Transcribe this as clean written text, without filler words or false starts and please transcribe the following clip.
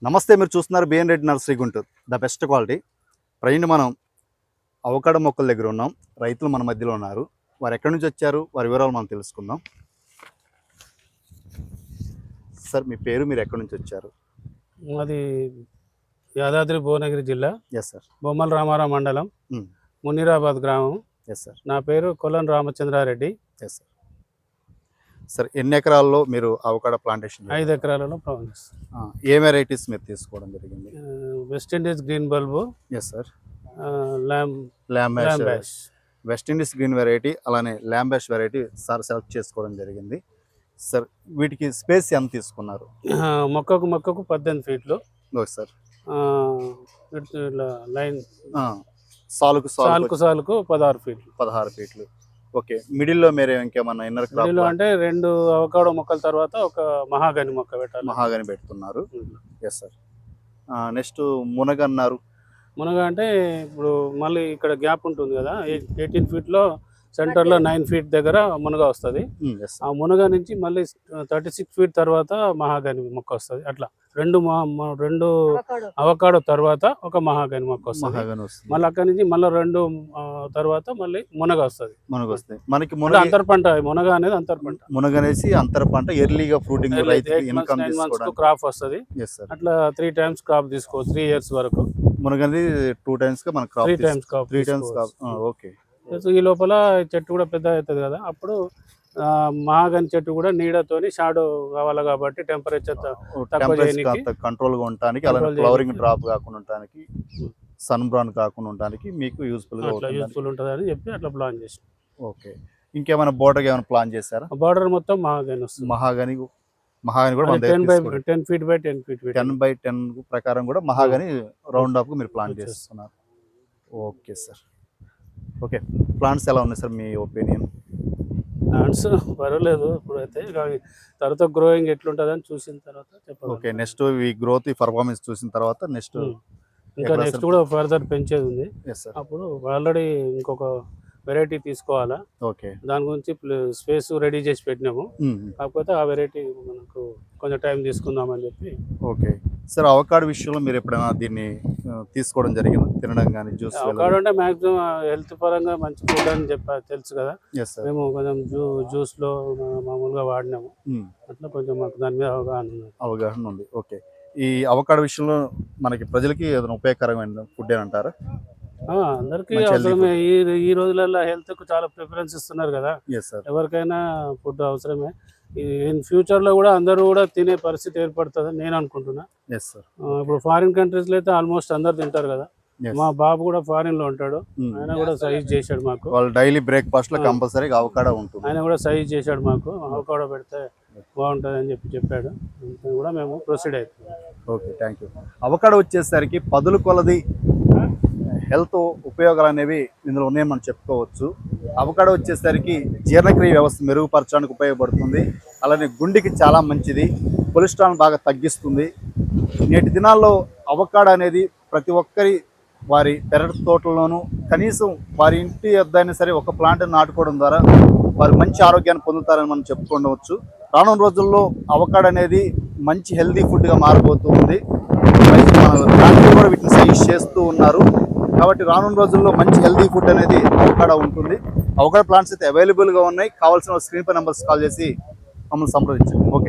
నమస్తే, మీరు చూస్తున్నారు BN Reddy nursery Guntur, the best quality. Present మనం అవకాడో మొక్కల దగ్గర ఉన్నాం. రైతులు మన మధ్యలో ఉన్నారు. వారు ఎక్కడి నుంచి వచ్చారు, వారి వివరాలు మనం తెలుసుకుందాం. సార్, మీ పేరు, మీరు ఎక్కడి నుంచి వచ్చారు? మాది యాదాద్రి భువనగిరి జిల్లా. Yes sir. బొమ్మల రామారావు మండలం, మునీరాబాద్ గ్రామం. Yes sir. నా పేరు Kolan Ramachandra Reddy. Yes sir. Sir, ఎన్ని ఎకరాల్లో మీరు అవకాడో ప్లాంటేషన్? 5 ఎకరాలలో ఏ వెరైటీస్ మీరు తీసుకోవడం జరిగింది? West Indies green bulb. Yes sir. ల్యాంబాష్. వెస్ట్ ఇండీస్ గ్రీన్ వెరైటీ, అలానే ల్యాంబాష్ వెరైటీ సార్ సెలెక్ట్ చేసుకోవడం జరిగింది. సార్, వీటికి స్పేస్ ఎంత తీసుకున్నారు? మొక్కకు 18 ఫీట్లు. Okay sir. లైన్ సాలుకు 16 ఫీట్లు. 16 ఫీట్లు. ఓకే. మిడిల్లో మీరు ఇంకేమన్నా ఇన్నర్ క్రాప్ అంటే 2 అవకాడో మొక్కల తర్వాత ఒక మహాగని మొక్క పెట్టాలి. మహాగని పెడుతున్నారు. Yes sir. నెక్స్ట్ మునగ అన్నారు. మునగ అంటే ఇప్పుడు మళ్ళీ ఇక్కడ గ్యాప్ ఉంటుంది కదా, 18 ఫీట్లో సెంటర్లో 9 ఫీట్ దగ్గర మునగ వస్తుంది. ఆ మునగ నుంచి మళ్ళీ 36 ఫీట్ తర్వాత మహాగని మొక్క వస్తుంది. అట్లా రెండు అవకాడో తర్వాత ఒక మహాగని మొక్క వస్తుంది. మళ్ళీ అక్కడి నుంచి మళ్ళీ 2 తర్వాత మళ్ళీ మునగ వస్తుంది. మనకి అంతర్ పంట. మునగ అనేది అంతర్ పంట. మునగ అనేసి అంతర్ పంట, ఎర్లీగా ఫ్రూటింగ్ క్రాప్ వస్తుంది. అట్లా 3 టైమ్స్ క్రాప్ తీసుకోవచ్చు 3 ఇయర్స్ వరకు. మునగది 2 టైమ్స్ గా మనకు 3 టైమ్స్ క్రాప్. ఓకే. ఈ లోపల చెట్టు కూడా పెద్ద అవుతుంది కదా, అప్పుడు మహాగని చెట్టు కూడా నీడతోని షాడో కావాలి కాబట్టి టెంపరేచర్ కంట్రోల్ గా ఉండడానికి, అలాగే ఫ్లవరింగ్ డ్రాప్ కాకుండా ఉండడానికి, సన్ బ్రాన్ కాకుండా ఉండడానికి మీకు యూస్ఫుల్ ఉంటుంది అని చెప్పి అట్లా ప్లాన్ చేసి. ఓకే. ఇంకేమైనా బోర్డర్ ఏమైనా ప్లాన్ చేశారా? బోర్డర్ మొత్తం మహాగని వస్తుంది. మహాగని కూడా 10 ఫీట్ బై 10 ఫీట్ 10x10 ప్రకారం కూడా మహాగని రౌండ్ ఆఫ్ మీరు ప్లాన్ చేస్తున్నారు. Okay sir. ఓకే. ప్లాంట్స్ ఎలా ఉన్నాయి సార్, మీ ఒపీనియన్? ప్లాంట్స్ పర్వాలేదు ఇప్పుడైతే, తర్వాత గ్రోయింగ్ ఎట్లుంటుందని చూసిన తర్వాత చెప్పాలి. ఓకే. నెక్స్ట్ ఈ గ్రోత్, ఈ పర్ఫార్మెన్స్ చూసిన తర్వాత నెక్స్ట్ కూడా ఫర్దర్ పెంచేది ఉంది. అప్పుడు ఆల్రెడీ ఇంకొక వెరైటీ తీసుకోవాలా. ఓకే. దాని గురించి స్పేస్ రెడీ చేసి పెట్టినాము. కాకపోతే ఆ వెరైటీ మనకు కొంచెం టైం తీసుకుందామని చెప్పి. Okay sir. అవకాడో విషయంలో మీరు ఎప్పుడైనా దీన్ని తీసుకోవడం జరిగింది, తినడం కానీ? జ్యూస్ అవకాడో అంటే మాక్సిమం హెల్త్ పరంగా మంచి ఫుడ్ అని తెలుసు కదా, మేము కొంచెం జ్యూస్లో మామూలుగా వాడినాము. అట్లా కొంచెం మాకు దాని మీద అవగాహన ఉంది. ఓకే. ఈ అవకాడో విషయంలో మనకి ప్రజలకి ఏదైనా ఉపయోగకరమైన ఫుడ్ అని అంటారా? అందరికీ అవసరమే. ఈ రోజులలో హెల్త్ కు చాలా ప్రిఫరెన్స్ ఇస్తున్నారు కదా, ఎవరికైనా ఫుడ్ అవసరమే. ఇన్ ఫ్యూచర్ లో కూడా అందరూ కూడా తినే పరిస్థితి ఏర్పడుతుందని నేను అనుకుంటున్నా. ఇప్పుడు ఫారిన్ కంట్రీస్ లో అయితే ఆల్మోస్ట్ అందరు తింటారు కదా. మా బాబు కూడా ఫారిన్ లో ఉంటాడు, ఆయన కూడా సజెస్ట్ చేశాడు మాకు. వాళ్ళు డైలీ బ్రేక్ఫాస్ట్ లో కంపల్సరీగా అవకాడో ఉంటుంది. ఆయన కూడా సజెస్ట్ చేశాడు మాకు, అవకాడో పెడితే బాగుంటుంది అని చెప్పాడు. కూడా మేము ప్రొసీడ్ అవుతాం. Okay, thank you. అవకాడో వచ్చేసరికి పదుల కొలది హెల్త్ ఉపయోగాలు అనేవి ఇందులో ఉన్నాయని మనం చెప్పుకోవచ్చు. అవకాడో వచ్చేసరికి జీర్ణక్రియ వ్యవస్థ మెరుగుపరచడానికి ఉపయోగపడుతుంది. అలానే గుండెకి చాలా మంచిది, కొలెస్ట్రాల్ బాగా తగ్గిస్తుంది. నేటి దినాల్లో అవకాడో అనేది ప్రతి ఒక్కరి వారి పెరటి తోటల్లోనూ కనీసం వారి ఇంటి వద్దైనా సరే ఒక ప్లాంట్ నాటుకోవడం ద్వారా వారు మంచి ఆరోగ్యాన్ని పొందుతారని మనం చెప్పుకోవచ్చు. రానున్న రోజుల్లో అవకాడో అనేది మంచి హెల్తీ ఫుడ్గా మారబోతూ ఉంది. కూడా వీటిని సజెస్ట్ చేస్తూ ఉన్నారు. కాబట్టి రానున్న రోజుల్లో మంచి హెల్తీ ఫుడ్ అనేది అవకాడో ఉంటుంది. అవకాడో ప్లాంట్స్ అయితే అవైలబుల్గా ఉన్నాయి. కావాల్సిన స్క్రీన్ పై నెంబర్స్ కాల్ చేసి మమ్మల్ని సంప్రదించండి. ఓకే.